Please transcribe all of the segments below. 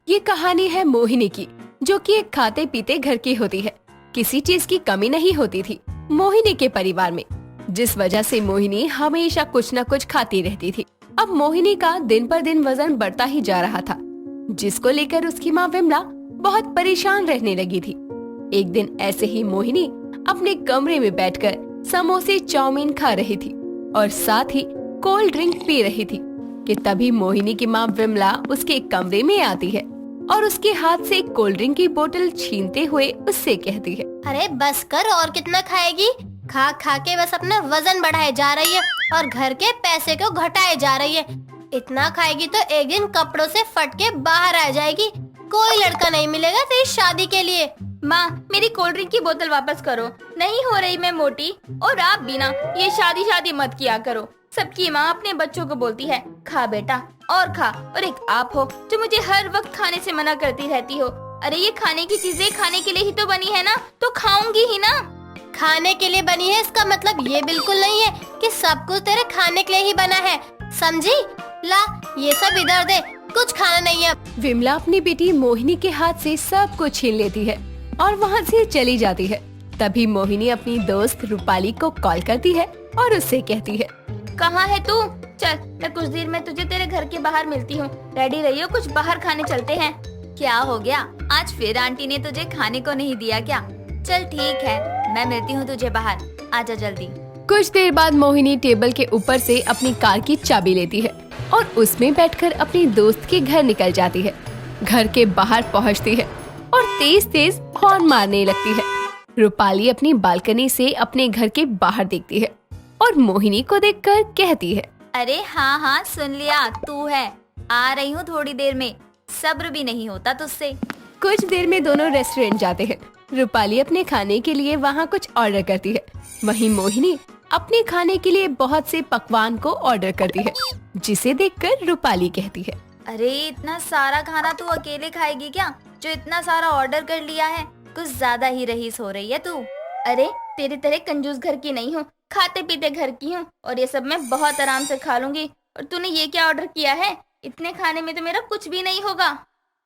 ये कहानी है मोहिनी की, जो कि एक खाते पीते घर की होती है। किसी चीज की कमी नहीं होती थी मोहिनी के परिवार में, जिस वजह से मोहिनी हमेशा कुछ न कुछ खाती रहती थी। अब मोहिनी का दिन पर दिन वजन बढ़ता ही जा रहा था, जिसको लेकर उसकी माँ विमला बहुत परेशान रहने लगी थी। एक दिन ऐसे ही मोहिनी अपने कमरे में बैठकर समोसे चाउमीन खा रही थी और साथ ही कोल्ड ड्रिंक पी रही थी कि तभी मोहिनी की माँ विमला उसके कमरे में आती है और उसके हाथ से कोल्ड ड्रिंक की बोतल छीनते हुए उससे कहती है, अरे बस कर, और कितना खाएगी? खा खा के बस अपना वजन बढ़ाए जा रही है और घर के पैसे को घटाए जा रही है। इतना खाएगी तो एक दिन कपड़ों से फट के बाहर आ जाएगी। कोई लड़का नहीं मिलेगा तेरी शादी के लिए। माँ, मेरी कोल्ड ड्रिंक की बोतल वापस करो। नहीं हो रही मैं मोटी, और आप भी ना ये शादी मत किया करो। सबकी माँ अपने बच्चों को बोलती है, खा बेटा और खा, और एक आप हो जो मुझे हर वक्त खाने से मना करती रहती हो। अरे ये खाने की चीजें खाने के लिए ही तो बनी है ना, तो खाऊंगी ही ना। खाने के लिए बनी है इसका मतलब ये बिल्कुल नहीं है कि सब कुछ तेरे खाने के लिए ही बना है, समझी? ला ये सब इधर दे, कुछ खाना नहीं है। विमला अपनी बेटी मोहिनी के हाथ से सब कुछ छीन लेती है और वहाँ से चली जाती है। तभी मोहिनी अपनी दोस्त रूपाली को कॉल करती है और उससे कहती है, कहाँ है तू? चल मैं कुछ देर में तुझे तेरे घर के बाहर मिलती हूँ। रेडी रहियो, कुछ बाहर खाने चलते हैं। क्या हो गया, आज फिर आंटी ने तुझे खाने को नहीं दिया क्या? चल ठीक है, मैं मिलती हूँ तुझे बाहर, आजा जल्दी। कुछ देर बाद मोहिनी टेबल के ऊपर से अपनी कार की चाबी लेती है और उसमें बैठकर अपनी दोस्त के घर निकल जाती है। घर के बाहर पहुंचती है और तेज तेज हॉर्न मारने लगती है। रूपाली अपनी बालकनी से अपने घर के बाहर देखती है और मोहिनी को देखकर कहती है, अरे हाँ हाँ सुन लिया, तू है, आ रही हूँ थोड़ी देर में, सब्र भी नहीं होता तुझसे। कुछ देर में दोनों रेस्टोरेंट जाते हैं। रूपाली अपने खाने के लिए वहाँ कुछ ऑर्डर करती है, वहीं मोहिनी अपने खाने के लिए बहुत से पकवान को ऑर्डर करती है, जिसे देखकर रूपाली कहती है, अरे इतना सारा खाना तू अकेले खाएगी क्या, जो इतना सारा ऑर्डर कर लिया है? कुछ ज्यादा ही रईस हो रही है तू। अरे तेरी तरह कंजूस घर की नहीं हूँ, खाते पीते घर की हूँ, और ये सब मैं बहुत आराम से खा लूंगी। और तूने ये क्या ऑर्डर किया है? इतने खाने में तो मेरा कुछ भी नहीं होगा।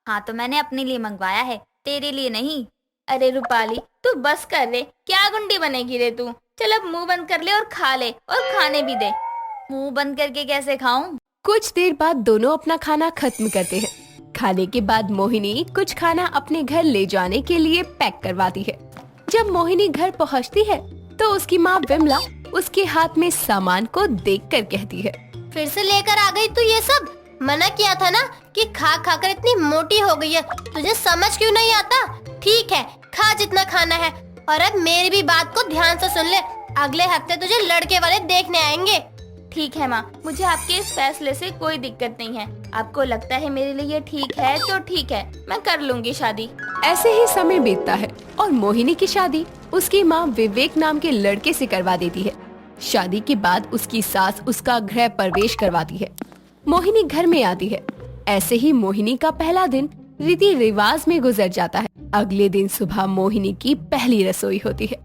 हाँ तो मैंने अपने लिए मंगवाया है, तेरे लिए नहीं। अरे रूपाली तू बस कर ले, क्या गुंडी बनेगी रे तू। चल अब मुंह बंद कर ले और खा ले, और खाने भी दे। मुंह बंद करके कैसे खाऊं? कुछ देर बाद दोनों अपना खाना खत्म करते हैं। खाने के बाद मोहिनी कुछ खाना अपने घर ले जाने के लिए पैक करवाती है। जब मोहिनी घर पहुंचती है तो उसकी माँ विमला उसके हाथ में सामान को देखकर कहती है, फिर से लेकर आ गई तू ये सब? मना किया था ना कि खा खा कर इतनी मोटी हो गई है, तुझे समझ क्यों नहीं आता? ठीक है, खा जितना खाना है, और अब मेरी भी बात को ध्यान से सुन ले। अगले हफ्ते तुझे लड़के वाले देखने आएंगे। ठीक है माँ, मुझे आपके इस फैसले से कोई दिक्कत नहीं है। आपको लगता है मेरे लिए ठीक है तो ठीक है, मैं कर लूंगी शादी। ऐसे ही समय बीतता है और मोहिनी की शादी उसकी माँ विवेक नाम के लड़के से करवा देती है। शादी के बाद उसकी सास उसका गृह प्रवेश करवाती है। मोहिनी घर में आती है। ऐसे ही मोहिनी का पहला दिन रीति रिवाज में गुजर जाता है। अगले दिन सुबह मोहिनी की पहली रसोई होती है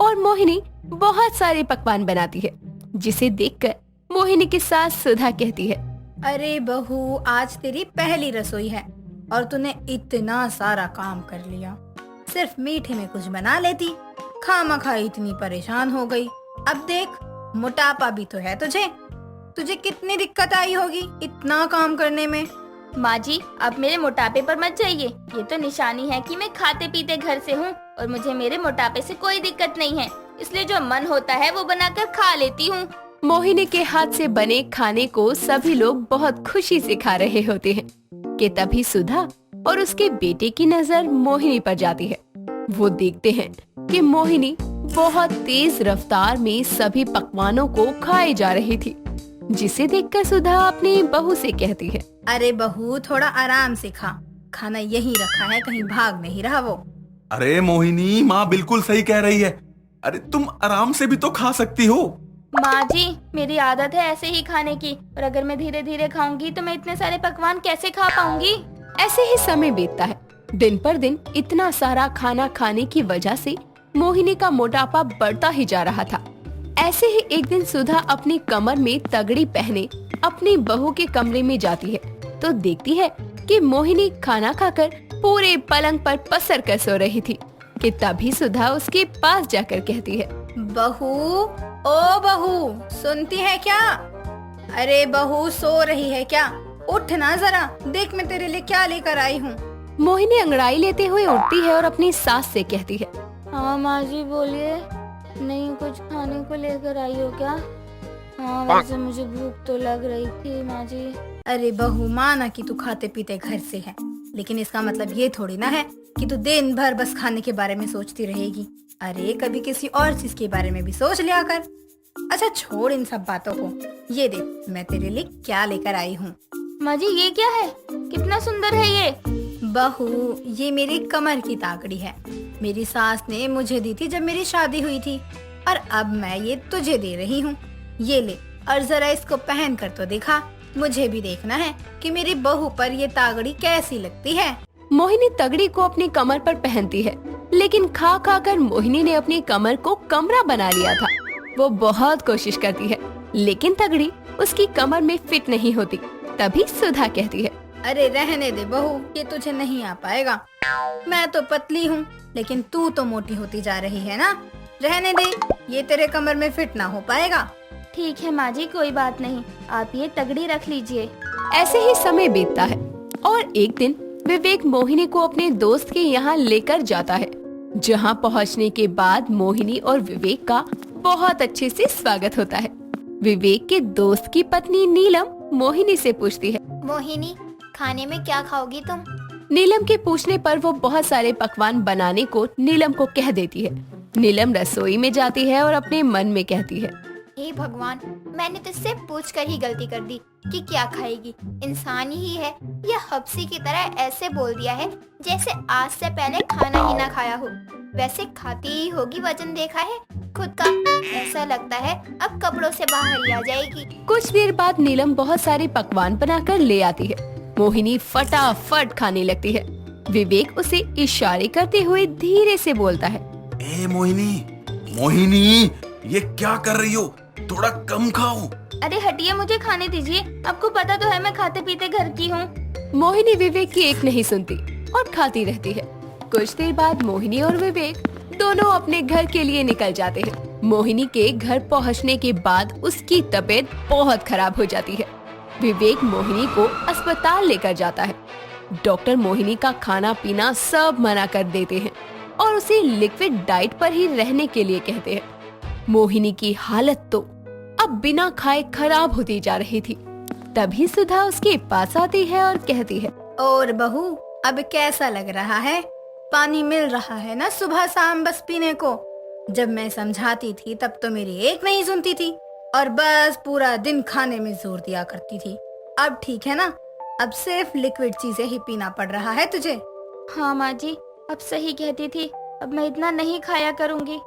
और मोहिनी बहुत सारे पकवान बनाती है, जिसे देखकर मोहिनी की सास सुधा कहती है, अरे बहू, आज तेरी पहली रसोई है और तूने इतना सारा काम कर लिया। सिर्फ मीठे में कुछ बना लेती, खामखा इतनी परेशान हो गई। अब देख, मोटापा भी तो है तुझे कितनी दिक्कत आई होगी इतना काम करने में। माँ जी, अब मेरे मोटापे पर मत जाइए। ये तो निशानी है कि मैं खाते पीते घर से हूँ, और मुझे मेरे मोटापे से कोई दिक्कत नहीं है, इसलिए जो मन होता है वो बनाकर खा लेती हूँ। मोहिनी के हाथ से बने खाने को सभी लोग बहुत खुशी से खा रहे होते हैं कि तभी सुधा और उसके बेटे की नजर मोहिनी पर जाती है। वो देखते हैं कि मोहिनी बहुत तेज रफ्तार में सभी पकवानों को खाए जा रही थी, जिसे देखकर सुधा अपनी बहू से कहती है, अरे बहू, थोड़ा आराम से खा, खाना यहीं रखा है, कहीं भाग नहीं रहा वो। अरे मोहिनी, माँ बिल्कुल सही कह रही है। अरे तुम आराम से भी तो खा सकती हो। माँ जी, मेरी आदत है ऐसे ही खाने की, और अगर मैं धीरे धीरे खाऊंगी तो मैं इतने सारे पकवान कैसे खा पाऊंगी? ऐसे ही समय बीतता है। दिन पर दिन इतना सारा खाना खाने की वजह से मोहिनी का मोटापा बढ़ता ही जा रहा था। ऐसे ही एक दिन सुधा अपनी कमर में तगड़ी पहने अपनी बहू के कमरे में जाती है तो देखती है कि मोहिनी खाना खाकर पूरे पलंग पर पसर कर सो रही थी कि तभी सुधा उसके पास जाकर कहती है, बहू, ओ बहू, सुनती है क्या? अरे बहू, सो रही है क्या? उठ ना जरा, देख मैं तेरे लिए क्या लेकर आई हूँ। मोहिनी अंगड़ाई लेते हुए उठती है और अपनी सास से कहती है, हाँ माँ जी बोलिए, नहीं कुछ खाने को लेकर आई हो क्या? हाँ वैसे मुझे भूख तो लग रही थी माँ जी। अरे बहू, माना कि तू खाते पीते घर से है, लेकिन इसका मतलब ये थोड़ी ना है कि तू दिन भर बस खाने के बारे में सोचती रहेगी। अरे कभी किसी और चीज के बारे में भी सोच लिया कर। अच्छा छोड़ इन सब बातों को, ये देख मैं तेरे लिए क्या लेकर आई हूँ। माँ जी ये क्या है? कितना सुंदर है ये। बहू, ये मेरी कमर की ताकड़ी है। मेरी सास ने मुझे दी थी जब मेरी शादी हुई थी, और अब मैं ये तुझे दे रही हूँ। ये ले, और जरा इसको पहन कर तो दिखा। मुझे भी देखना है कि मेरी बहू पर ये तागड़ी कैसी लगती है। मोहिनी तगड़ी को अपनी कमर पर पहनती है, लेकिन खा खा कर मोहिनी ने अपनी कमर को कमरा बना लिया था। वो बहुत कोशिश करती है, लेकिन तगड़ी उसकी कमर में फिट नहीं होती। तभी सुधा कहती है, अरे रहने दे बहू, ये तुझे नहीं आ पाएगा। मैं तो पतली हूँ, लेकिन तू तो मोटी होती जा रही है ना। रहने दे, ये तेरे कमर में फिट ना हो पाएगा। ठीक है माँ जी, कोई बात नहीं, आप ये तगड़ी रख लीजिए। ऐसे ही समय बीतता है और एक दिन विवेक मोहिनी को अपने दोस्त के यहाँ लेकर जाता है, जहाँ पहुँचने के बाद मोहिनी और विवेक का बहुत अच्छे से स्वागत होता है। विवेक के दोस्त की पत्नी नीलम मोहिनी से पूछती है, मोहिनी, खाने में क्या खाओगी तुम? नीलम के पूछने पर वो बहुत सारे पकवान बनाने को नीलम को कह देती है। नीलम रसोई में जाती है और अपने मन में कहती है, हे भगवान, मैंने तुझसे पूछ कर ही गलती कर दी कि क्या खाएगी। इंसान ही है या हब्सी की तरह ऐसे बोल दिया है जैसे आज से पहले खाना ही ना खाया हो। वैसे खाती ही होगी, वजन देखा है खुद का। ऐसा लगता है अब कपड़ों से बाहर ही आ जाएगी। कुछ देर बाद नीलम बहुत सारे पकवान बनाकर ले आती है। मोहिनी फटाफट खाने लगती है। विवेक उसे इशारे करते हुए धीरे से बोलता है, ए मोहिनी, मोहिनी, ये क्या कर रही हो? थोड़ा कम खाओ। अरे हटिए, मुझे खाने दीजिए। आपको पता तो है मैं खाते पीते घर की हूँ। मोहिनी विवेक की एक नहीं सुनती और खाती रहती है। कुछ देर बाद मोहिनी और विवेक दोनों अपने घर के लिए निकल जाते हैं। मोहिनी के घर पहुंचने के बाद उसकी तबीयत बहुत खराब हो जाती है। विवेक मोहिनी को अस्पताल लेकर जाता है। डॉक्टर मोहिनी का खाना पीना सब मना कर देते हैं और उसे लिक्विड डाइट पर ही रहने के लिए कहते हैं। मोहिनी की हालत तो अब बिना खाए खराब होती जा रही थी। तभी सुधा उसके पास आती है और कहती है, और बहू, अब कैसा लग रहा है? पानी मिल रहा है ना सुबह शाम बस पीने को? जब मैं समझाती थी तब तो मेरी एक नहीं सुनती थी और बस पूरा दिन खाने में जोर दिया करती थी। अब ठीक है ना? अब सिर्फ लिक्विड चीजें ही पीना पड़ रहा है तुझे। हाँ माँ जी, अब सही कहती थी, अब मैं इतना नहीं खाया करूँगी।